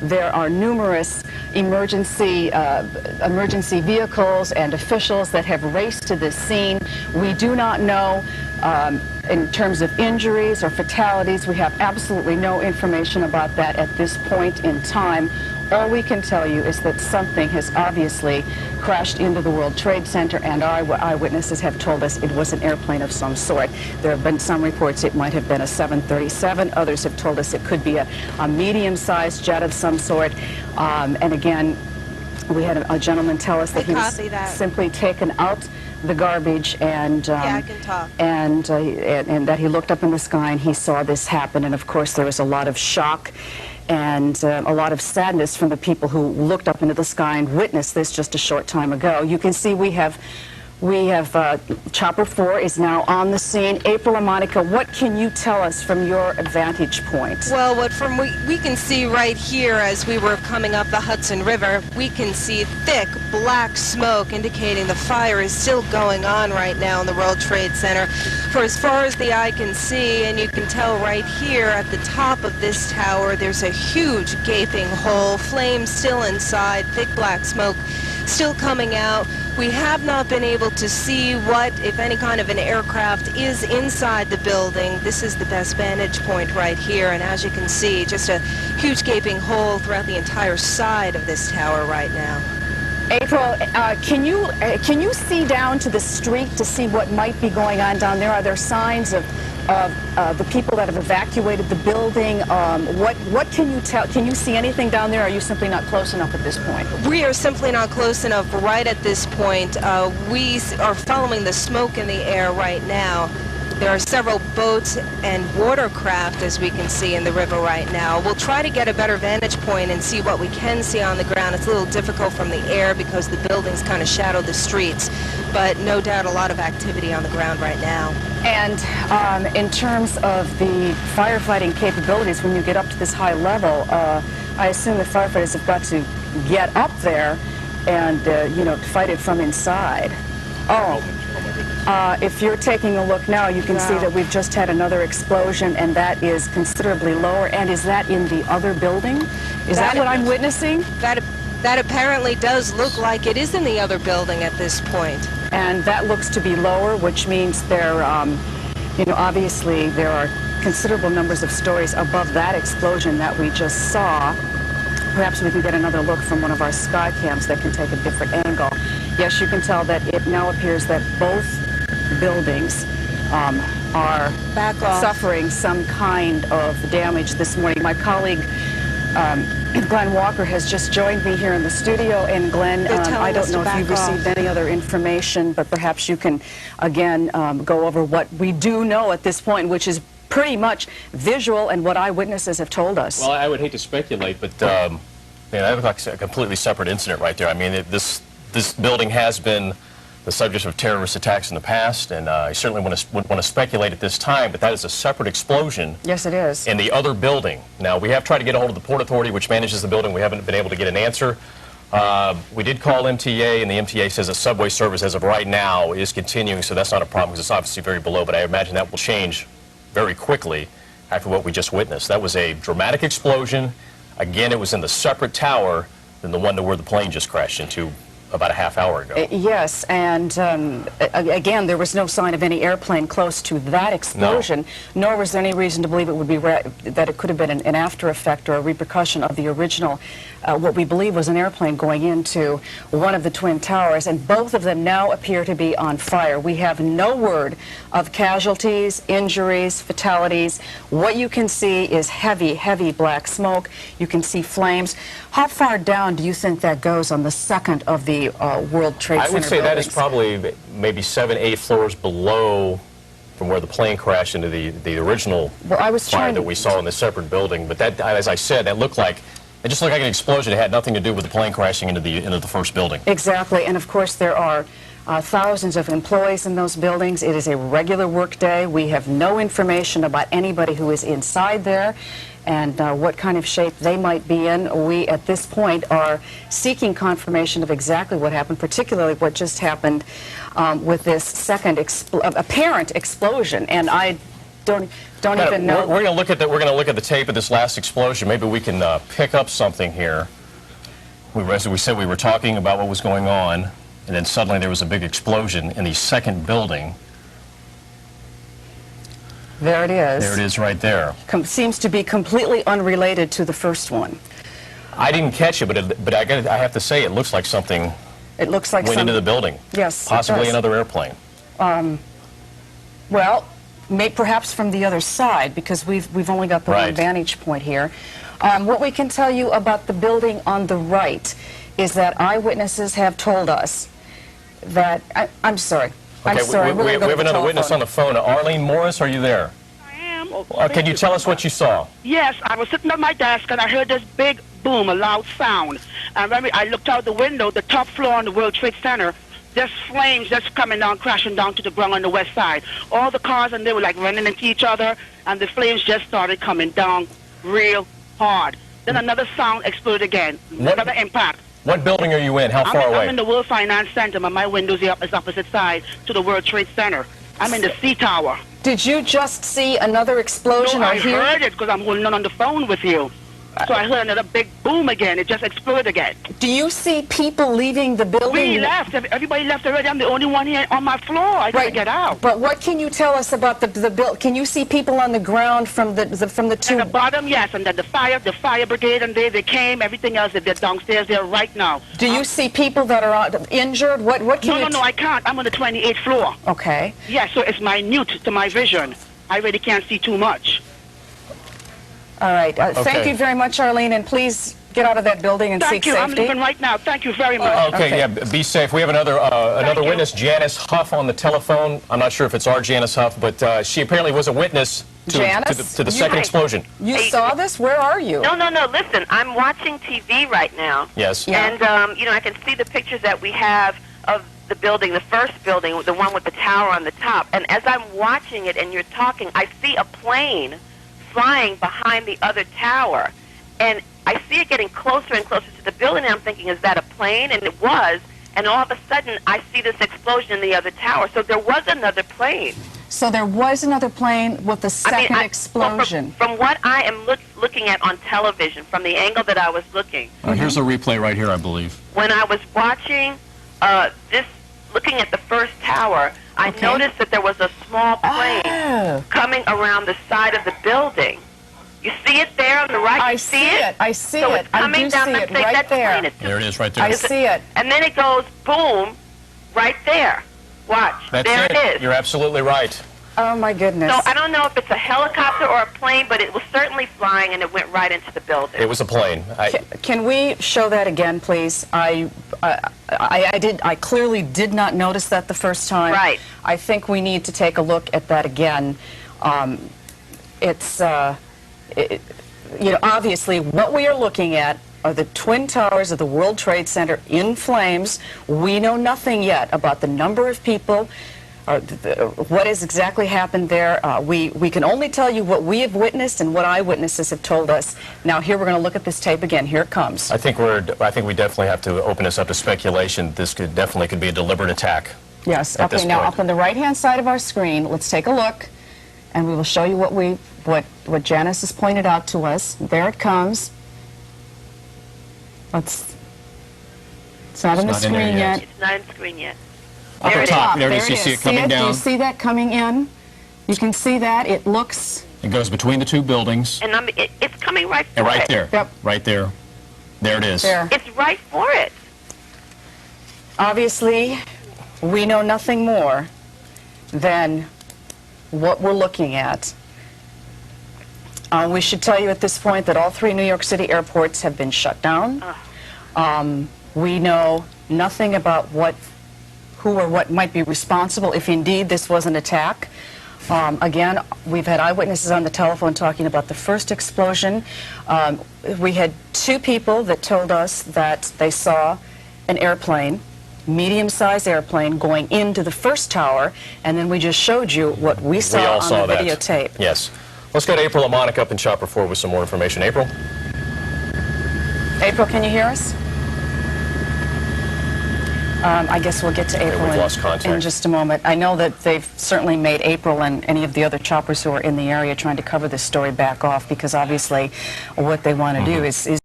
There are numerous emergency vehicles and officials that have raced to this scene. We do not know in terms of injuries or fatalities. We have absolutely no information about that at this point in time. All we can tell you is that something has obviously crashed into the World Trade Center, and our eyewitnesses have told us it was an airplane of some sort. There have been some reports it might have been a 737. Others have told us it could be a medium-sized jet of some sort. And again, we had a gentleman tell us that he was simply taken out the garbage, and and that he looked up in the sky and he saw this happen. And of course there was a lot of shock and a lot of sadness from the people who looked up into the sky and witnessed this just a short time ago. You can see we have Chopper 4 is now on the scene. April and Monica, what can you tell us from your vantage point? Well, what we can see right here as we were coming up the Hudson River, we can see thick black smoke indicating the fire is still going on right now in the World Trade Center. For as far as the eye can see, and you can tell right here at the top of this tower, there's a huge gaping hole, flames still inside, thick black smoke still coming out. We have not been able to see what, if any, kind of an aircraft is inside the building. This is the best vantage point right here, and as you can see, just a huge gaping hole throughout the entire side of this tower right now. April, can you see down to the street to see what might be going on down there? Are there signs of the people that have evacuated the building? What can you tell? Can you see anything down there, or are you simply not close enough at this point? We are simply not close enough right at this point. We are following the smoke in the air right now. There are several boats and watercraft, as we can see, in the river right now. We'll try to get a better vantage point and see what we can see on the ground. It's a little difficult from the air because the buildings kind of shadow the streets, but no doubt a lot of activity on the ground right now. And in terms of the firefighting capabilities, when you get up to this high level, I assume the firefighters have got to get up there and, you know, fight it from inside. Oh. If you're taking a look now, you can see that we've just had another explosion, and that is considerably lower. And is that in the other building? Is that what I'm witnessing? That apparently does look like it is in the other building at this point. And that looks to be lower, which means there, you know, obviously there are considerable numbers of stories above that explosion that we just saw. Perhaps we can get another look from one of our sky cams that can take a different angle. Yes, you can tell that it now appears that both buildings are suffering some kind of damage this morning. My colleague Glenn Walker has just joined me here in the studio, and Glenn, I don't know if you've received any other information, but perhaps you can again go over what we do know at this point, which is pretty much visual and what eyewitnesses have told us. Well, I would hate to speculate, but that looks like a completely separate incident right there. I mean, this building has been the subject of terrorist attacks in the past, and I certainly wouldn't want to speculate at this time, but that is a separate explosion. Yes, it is. In the other building. Now, we have tried to get a hold of the Port Authority, which manages the building. We haven't been able to get an answer. We did call MTA, and the MTA says the subway service as of right now is continuing, so that's not a problem because it's obviously very below, but I imagine that will change very quickly after what we just witnessed. That was a dramatic explosion. Again, it was in the separate tower than the one where the plane just crashed into about a half hour ago. Yes, and again, there was no sign of any airplane close to that explosion, nor was there any reason to believe it would be that it could have been an after effect or a repercussion of the original, what we believe was an airplane going into one of the twin towers, and both of them now appear to be on fire. We have no word of casualties, injuries, fatalities. What you can see is heavy, heavy black smoke. You can see flames. How far down do you think that goes on the second of the World Trade Center I would say buildings? that is probably maybe 7, 8 floors below from where the plane crashed into the original fire that we saw in the separate building. But that, as I said, that looked like, it just looked like an explosion. It had nothing to do with the plane crashing into the first building. Exactly, and of course there are thousands of employees in those buildings. It is a regular work day. We have no information about anybody who is inside there and what kind of shape they might be in. We, at this point, are seeking confirmation of exactly what happened, particularly what just happened with this second apparent explosion. And don't even know. We're going to look at the tape of this last explosion. Maybe we can pick up something here. As we said, we were talking about what was going on, and then suddenly there was a big explosion in the second building. There it is. There it is right there. Seems to be completely unrelated to the first one. I didn't catch it, but I have to say it looks like something went into the building. Yes, possibly another airplane. Well, perhaps from the other side, because we've only got the one vantage point here. What we can tell you about the building on the right is that eyewitnesses have told us that I'm sorry. Okay, I'm sorry. We have another witness on the phone. Arlene Morris, are you there? I am. Can you tell us what you saw? Yes, I was sitting at my desk and I heard this big boom, a loud sound. And when I looked out the window, the top floor on the World Trade Center, there's flames just coming down, crashing down to the ground on the west side. All the cars, and they were like running into each other, and the flames just started coming down real hard. Then another sound exploded again, another impact. What building are you in? How far away? I'm in the World Finance Center, but my window's is opposite side to the World Trade Center. I'm in the C Tower. Did you just see another explosion? No, I heard it because I'm holding on the phone with you. So I heard another big boom again. It just exploded again. Do you see people leaving the building? We left. Everybody left already. I'm the only one here on my floor. I couldn't get out. But what can you tell us about the build? Can you see people on the ground from the two? At the bottom, yes, and then the fire brigade, and they came. Everything else, they're downstairs there right now. Do you see people that are injured? What can you? No, I can't. I'm on the 28th floor. Okay. Yeah, so it's minute to my vision. I really can't see too much. All right. Thank you very much, Arlene, and please get out of that building and seek safety. Thank you. I'm leaving right now. Thank you very much. Okay, yeah, be safe. We have another witness, Janice Huff, on the telephone. I'm not sure if it's our Janice Huff, but she apparently was a witness to the second explosion. You saw this? Where are you? No. Listen, I'm watching TV right now. Yes. Yeah. And, I can see the pictures that we have of the building, the first building, the one with the tower on the top. And as I'm watching it and you're talking, I see a plane flying behind the other tower. And I see it getting closer and closer to the building, and I'm thinking, is that a plane? And it was. And all of a sudden, I see this explosion in the other tower. So there was another plane. So there was another plane with the second explosion. From what I am looking at on television, from the angle that I was looking. Here's a replay right here, I believe. When I was watching looking at the first tower, I noticed that there was a small plane coming around the side of the building. You see it there on the right? I see it. I see so it. It's coming down it right there. There it is right there. I see it. And then it goes boom right there. Watch. That's there it is. You're absolutely right. Oh, my goodness. So I don't know if it's a helicopter or a plane, but it was certainly flying, and it went right into the building. It was a plane. Can we show that again, please? I clearly did not notice that the first time. Right. I think we need to take a look at that again. Obviously, what we are looking at are the Twin Towers of the World Trade Center in flames. We know nothing yet about the number of people, what has exactly happened there. We can only tell you what we have witnessed and what eyewitnesses have told us. Now, here we're going to look at this tape again. Here it comes. I think we definitely have to open this up to speculation. This could be a deliberate attack. Yes. Okay. Now, up on the right-hand side of our screen, let's take a look, and we will show you what Janice has pointed out to us. There it comes. It's not on the screen yet. It's not on the screen yet. Up There at it top, is. there it is. You see it coming down. Do you see that coming in? You can see that. It looks... It goes between the two buildings. And it's coming right for And right it. there. Yep. Right there. There it is. There. It's right for it. Obviously, we know nothing more than what we're looking at. We should tell you at this point that all 3 New York City airports have been shut down. We know nothing about who or what might be responsible if indeed this was an attack. Again, we've had eyewitnesses on the telephone talking about the first explosion. We had 2 people that told us that they saw an airplane, medium-sized airplane, going into the first tower, and then we just showed you what we saw on the videotape. Yes. Let's go to April and Monica up in Chopper 4 with some more information. April? April, can you hear us? I guess we'll get to April we've lost contact. in just a moment. I know that they've certainly made April and any of the other choppers who are in the area trying to cover this story back off, because obviously what they want to do is